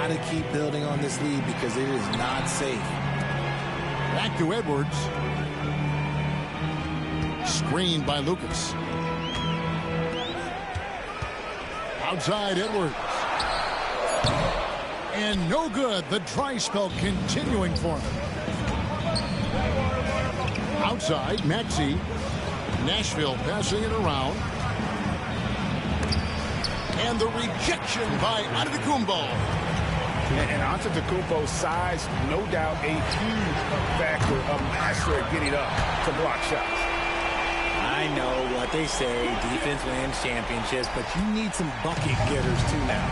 got to keep building on this lead because it is not safe. Back to Edwards. Screened by Lucas. Outside Edwards. And no good. The dry spell continuing for him. Outside, Maxey. Nashville passing it around. And the rejection by Antetokounmpo. And Antetokounmpo's size, no doubt a huge factor, a master at getting up to block shots. I know what they say, defense wins championships, but you need some bucket getters too now.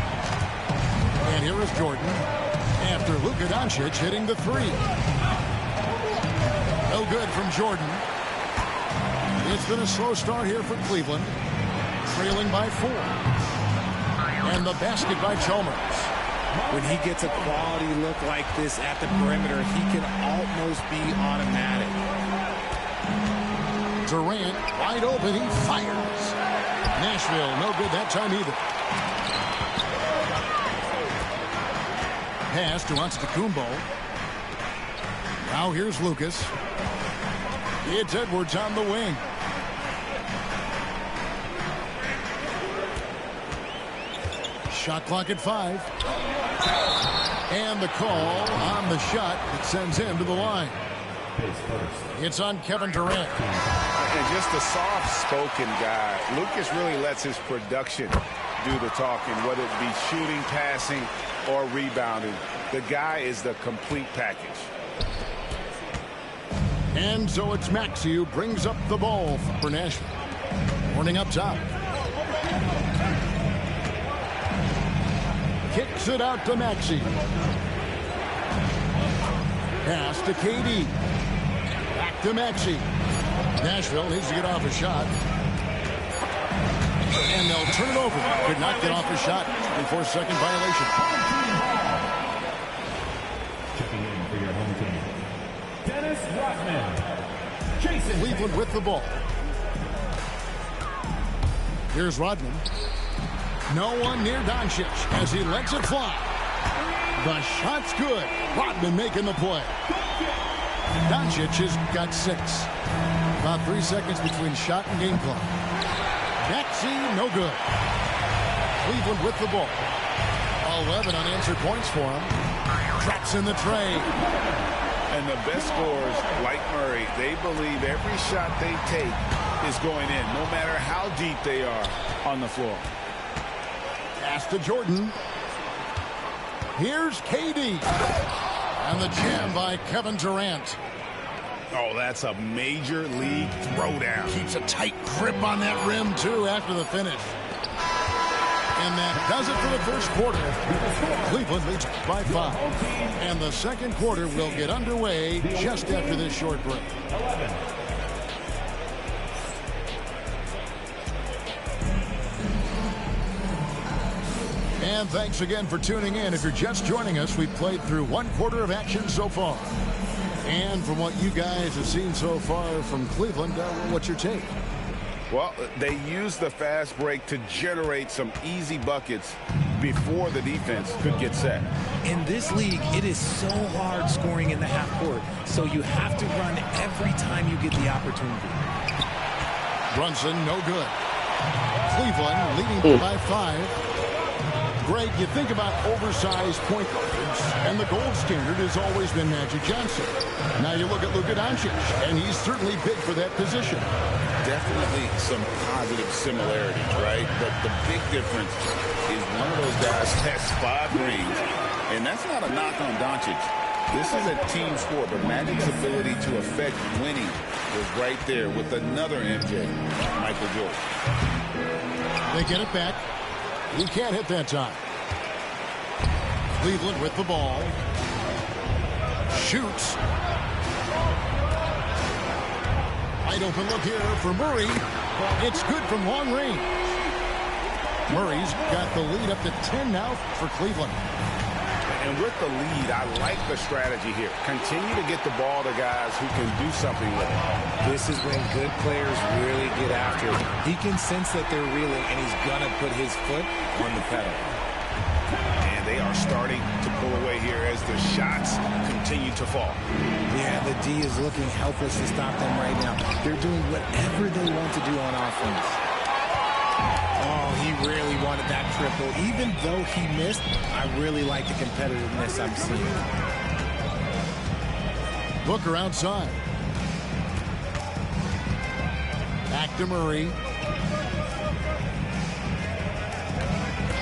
And here is Jordan after Luka Doncic hitting the three. No good from Jordan. It's been a slow start here for Cleveland, trailing by 4. And the basket by Chalmers. When he gets a quality look like this at the perimeter, he can almost be automatic. Durant wide open, he fires. Nashville no good that time either. Pass to Antetokounmpo. Now here's Lucas. It's Edwards on the wing. Shot clock at 5. And the call on the shot that sends him to the line. It's on Kevin Durant. And just a soft-spoken guy. Lucas really lets his production do the talking, whether it be shooting, passing, or rebounding. The guy is the complete package. And so it's Maxey who brings up the ball for Nashville. Morning up top. Kicks it out to Maxey. Pass to KD. Back to Maxey. Nashville needs to get off a shot. And they'll turn it over. Could not get off a shot before second violation. Checking in for your home team, Dennis Rodman. Jason Cleveland with the ball. Here's Rodman. No one near Doncic as he lets it fly. The shot's good. Rodman making the play. Doncic has got 6. About 3 seconds between shot and game clock. Maxey, no good. Cleveland with the ball. 11 unanswered points for him. Traps in the tray. And the best scorers, like Murray, they believe every shot they take is going in, no matter how deep they are on the floor. Pass to Jordan. Here's KD. And the jam by Kevin Durant. Oh, that's a major league throwdown. Keeps a tight grip on that rim, too, after the finish. And that does it for the first quarter. Cleveland leads by 5. And the second quarter will get underway just after this short break. 11. And thanks again for tuning in. If you're just joining us, we've played through 1 quarter of action so far. And from what you guys have seen so far from Cleveland, what's your take? Well, they used the fast break to generate some easy buckets before the defense could get set. In this league, it is so hard scoring in the half court, so you have to run every time you get the opportunity. Brunson, no good. Cleveland leading by 5. Greg, you think about oversized point guards, and the gold standard has always been Magic Johnson. Now you look at Luka Doncic, and he's certainly big for that position. Definitely some positive similarities, right? But the big difference is one of those guys has 5 rings, and that's not a knock on Doncic. This is a team sport, but Magic's ability to affect winning was right there with another MJ, Michael Jordan. They get it back. He can't hit that time. Cleveland with the ball. Shoots. Wide open look here for Murray. It's good from long range. Murray's got the lead up to 10 now for Cleveland. And with the lead, I like the strategy here. Continue to get the ball to guys who can do something with it. This is when good players really get after it. He can sense that they're reeling, and he's going to put his foot on the pedal. And they are starting to pull away here as the shots continue to fall. Yeah, the D is looking helpless to stop them right now. They're doing whatever they want to do on offense. Oh, he really wanted that triple. Even though he missed, I really like the competitiveness I'm seeing. Booker outside. Back to Murray.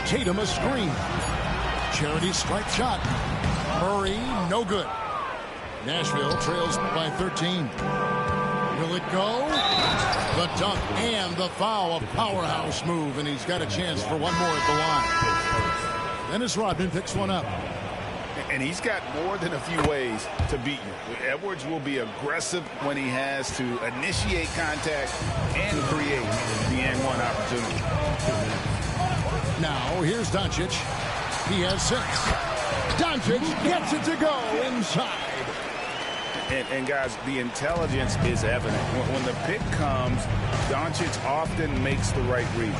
Tatum a screen. Charity stripe shot. Murray, no good. Nashville trails by 13. Will it go? The dunk and the foul. A powerhouse move, and he's got a chance for one more at the line. Dennis Rodman picks one up. And he's got more than a few ways to beat you. Edwards will be aggressive when he has to initiate contact and create the and-one opportunity. Now, here's Doncic. He has 6. Doncic gets it to go inside. And guys, the intelligence is evident. When the pick comes, Doncic often makes the right read.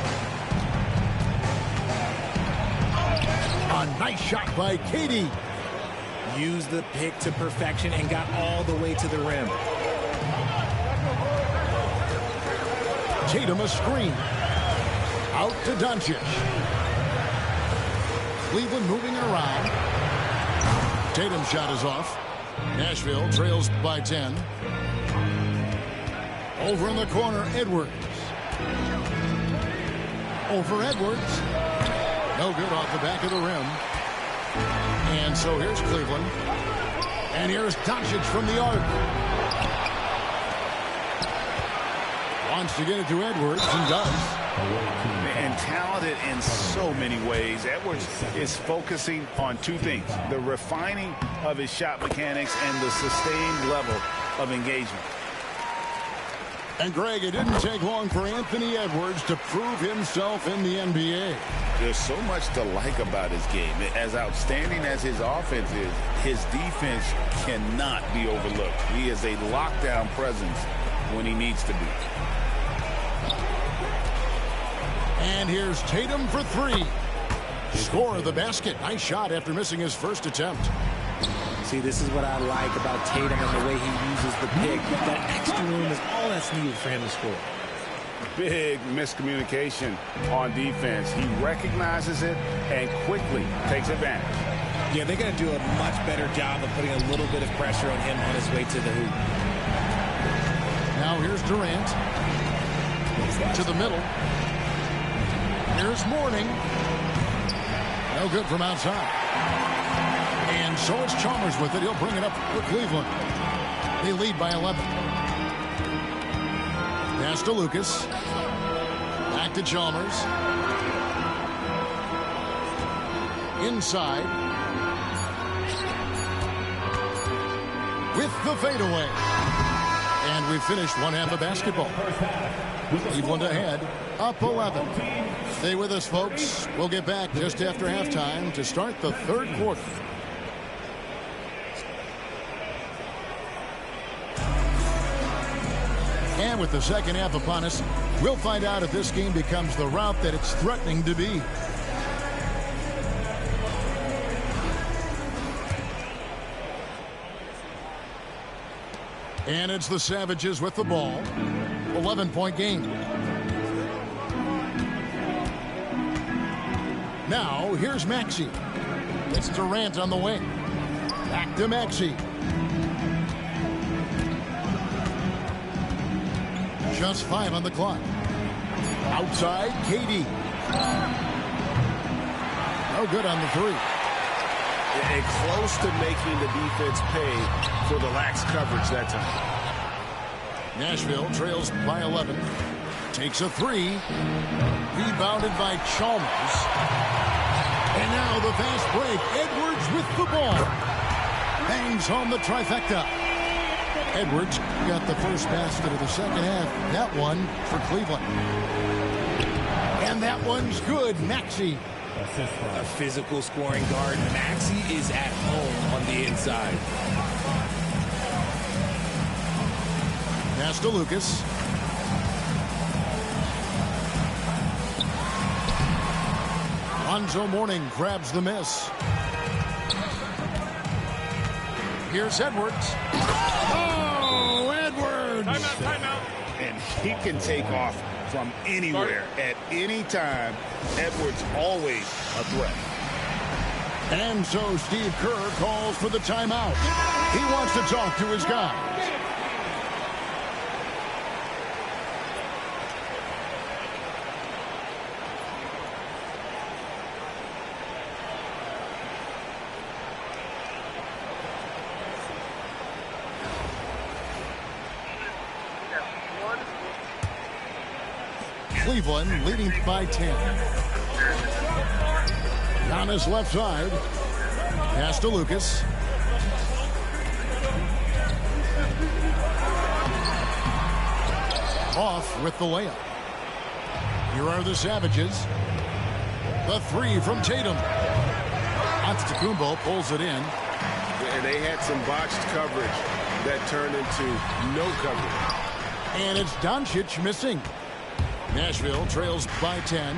A nice shot by Katie. Used the pick to perfection and got all the way to the rim. Tatum a screen. Out to Doncic. Cleveland moving around. Tatum's shot is off. Nashville trails by 10. Over in the corner, Edwards. Over Edwards. No good off the back of the rim. And so here's Cleveland. And here's Doncic from the arc. Wants to get it to Edwards and does. And talented in so many ways. Edwards is focusing on 2 things: the refining of his shot mechanics and the sustained level of engagement. And Greg, it didn't take long for Anthony Edwards to prove himself in the NBA. There's so much to like about his game. As outstanding as his offense is, his defense cannot be overlooked. He is a lockdown presence when he needs to be. And here's Tatum for 3. Score of the basket. Nice shot after missing his first attempt. See, this is what I like about Tatum and the way he uses the pick. That extra room is all that's needed for him to score. Big miscommunication on defense. He recognizes it and quickly takes advantage. Yeah, they're going to do a much better job of putting a little bit of pressure on him on his way to the hoop. Now here's Durant. To the middle. Here's Mourning. No good from outside. And so it's Chalmers with it. He'll bring it up for Cleveland. They lead by 11. Pass to Lucas. Back to Chalmers. Inside. With the fadeaway. And we finished one half of basketball. Cleveland ahead, up 11. Stay with us, folks. We'll get back just after halftime to start the third quarter. And with the second half upon us, we'll find out if this game becomes the route that it's threatening to be. And it's the Savages with the ball. 11-point game. Now, here's Maxey. It's Durant on the wing. Back to Maxey. Just 5 on the clock. Outside, KD. No good on the 3. And close to making the defense pay for the lax coverage that time. Nashville trails by 11. Takes a 3. Rebounded by Chalmers. And now the fast break. Edwards with the ball. Bangs home the trifecta. Edwards got the first basket of the second half. That one for Cleveland. And that one's good. Maxey. A physical scoring guard. Maxey is at home on the inside. Pass to Lucas. Lonzo Mourning grabs the miss. Here's Edwards. Oh, Edwards! Timeout. And he can take off from anywhere at any time. Edwards always a threat. And so Steve Kerr calls for the timeout. He wants to talk to his guys. Cleveland leading by 10. On his left side. Pass to Lucas. Off with the layup. Here are the Savages. The three from Tatum. Antetokounmpo pulls it in. And they had some botched coverage that turned into no coverage. And it's Doncic missing. Nashville trails by 10.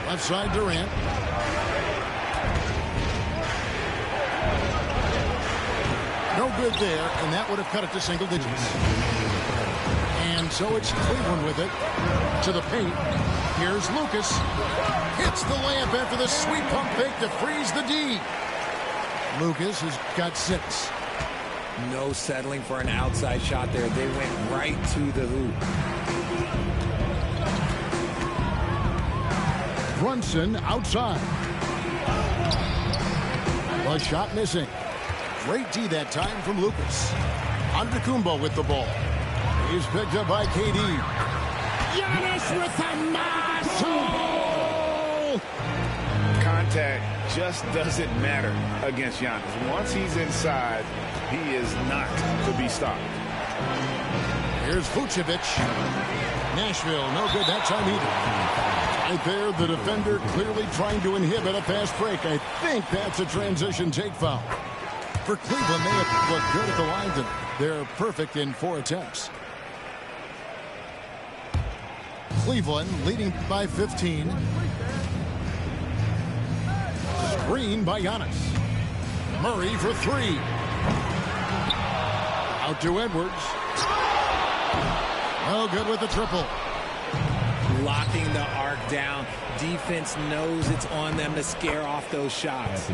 Left side Durant. No good there, and that would have cut it to single digits. And so it's Cleveland with it. To the paint. Here's Lucas. Hits the layup after the sweet pump fake to freeze the D. Lucas has got 6. No settling for an outside shot there. They went right to the hoop. Brunson outside. A shot missing. Great D that time from Lucas. Antetokounmpo with the ball. He's picked up by KD. Giannis with a muscle! Contact just doesn't matter against Giannis. Once he's inside, he is not to be stopped. Here's Vucevic. Nashville, no good that time either. Right there, the defender clearly trying to inhibit a fast break. I think that's a transition take foul. For Cleveland, they have looked good at the line tonight. They're perfect in 4 attempts. Cleveland leading by 15. Screen by Giannis. Murray for 3. Out to Edwards. Oh, good with the triple. Locking the arc down. Defense knows it's on them to scare off those shots.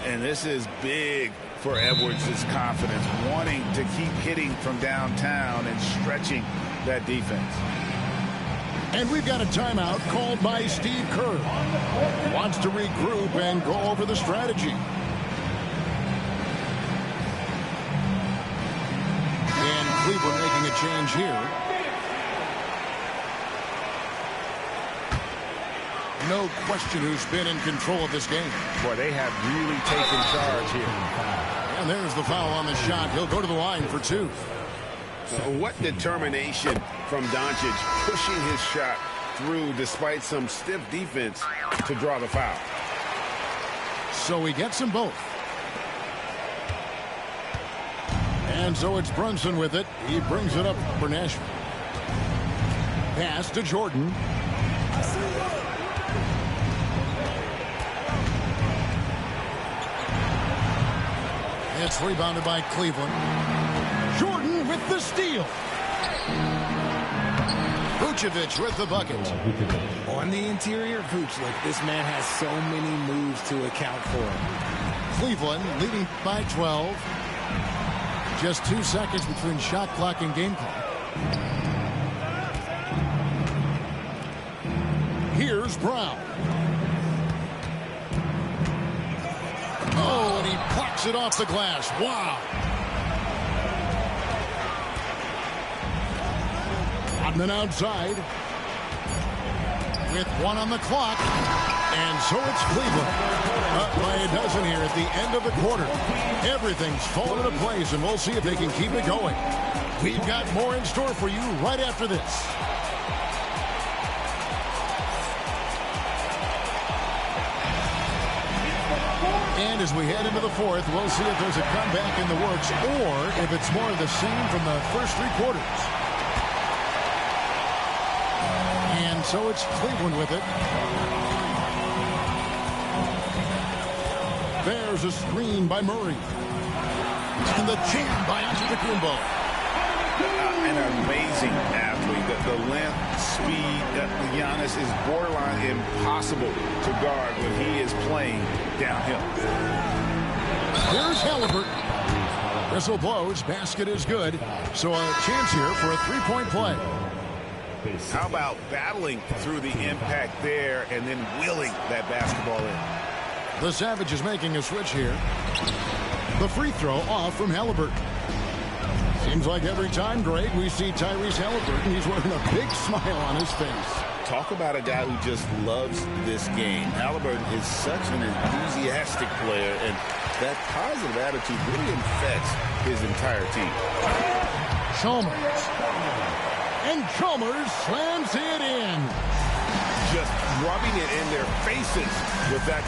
And this is big for Edwards' confidence, wanting to keep hitting from downtown and stretching that defense. And we've got a timeout called by Steve Kerr. Wants to regroup and go over the strategy. And Cleveland making a change here. No question who's been in control of this game. Boy, they have really taken charge here. And there's the foul on the shot. He'll go to the line for 2. What determination from Doncic, pushing his shot through despite some stiff defense to draw the foul. So he gets them both. And so it's Brunson with it. He brings it up for Nashville. Pass to Jordan. It's rebounded by Cleveland. Jordan with the steal. Vucevic with the bucket. On the interior, Vuce, look, this man has so many moves to account for. Cleveland leading by 12. Just 2 seconds between shot clock and game clock. Here's Brown. Oh, and he plucks it off the glass. Wow. Rodman outside. With 1 on the clock. And so it's Cleveland. Up by a dozen here at the end of the quarter. Everything's fallen into place, and we'll see if they can keep it going. We've got more in store for you right after this. And as we head into the 4th, we'll see if there's a comeback in the works or if it's more of the same from the first 3 quarters. And so it's Cleveland with it. There's a screen by Murray. And the jam by Antetokounmpo. An amazing athlete. The length, speed, Giannis is borderline impossible to guard when he is playing downhill. Here's Halliburton. Whistle blows. Basket is good. So a chance here for a three-point play. How about battling through the impact there and then wheeling that basketball in? The Savage is making a switch here. The free throw off from Halliburton. Seems like every time, Greg, we see Tyrese Halliburton, he's wearing a big smile on his face. Talk about a guy who just loves this game. Halliburton is such an enthusiastic player, and that positive attitude really infects his entire team. Chalmers. And Chalmers slams it in. Just rubbing it in their faces with that.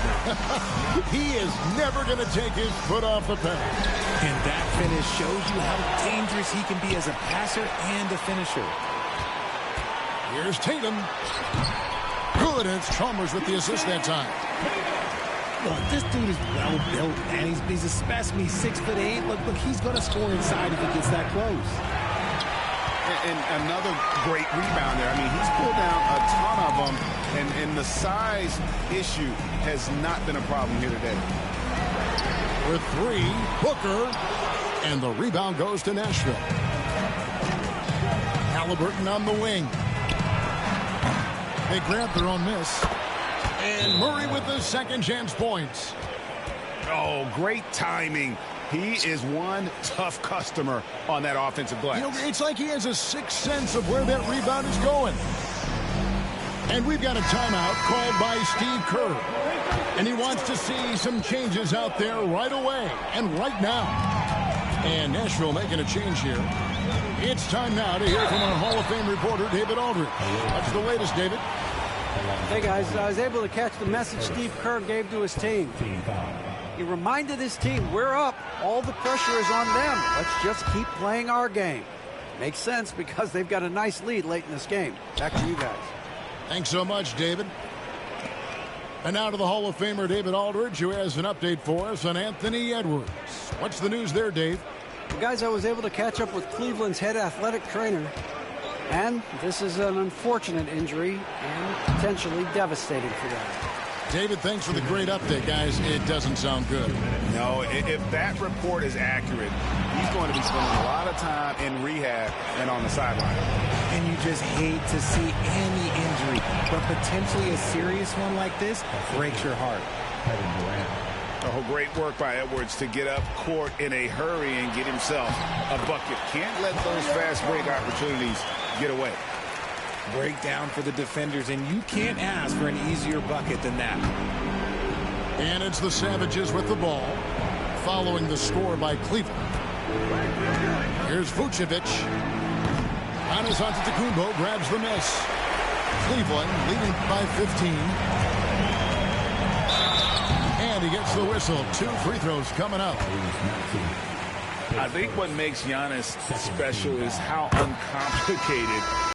He is never going to take his foot off the pedal. And that finish shows you how dangerous he can be as a passer and a finisher. Here's Tatum. Good, and it's Chalmers with the assist that time. Look, this dude is well built, man. He's a specimen. He's 6'8". Look, he's going to score inside if he gets that close. And another great rebound there. I mean, he's pulled down a ton of them, and the size issue has not been a problem here today. For three, Booker, and the rebound goes to Nashville. Halliburton on the wing. They grab their own miss. And Murray with the second chance points. Oh, great timing. He is one tough customer on that offensive glass. You know, it's like he has a sixth sense of where that rebound is going. And we've got a timeout called by Steve Kerr. And he wants to see some changes out there right away and right now. And Nashville making a change here. It's time now to hear from our Hall of Fame reporter, David Aldridge. What's the latest, David? Hey, guys, I was able to catch the message Steve Kerr gave to his team. He reminded his team, we're up. All the pressure is on them. Let's just keep playing our game. Makes sense because they've got a nice lead late in this game. Back to you guys. Thanks so much, David. And now to the Hall of Famer, David Aldridge, who has an update for us on Anthony Edwards. What's the news there, Dave? Well, guys, I was able to catch up with Cleveland's head athletic trainer. And this is an unfortunate injury and potentially devastating for them. David, thanks for the great update, guys. It doesn't sound good. No, if that report is accurate, he's going to be spending a lot of time in rehab and on the sideline. And you just hate to see any injury, but potentially a serious one like this breaks your heart. Oh, great work by Edwards to get up court in a hurry and get himself a bucket. Can't let those fast break opportunities get away. Breakdown for the defenders, and you can't ask for an easier bucket than that. And it's the Savages with the ball, following the score by Cleveland. Here's Vucevic. Giannis Antetokounmpo grabs the miss. Cleveland leading by 15. And he gets the whistle. 2 free throws coming up. I think what makes Giannis special is how uncomplicated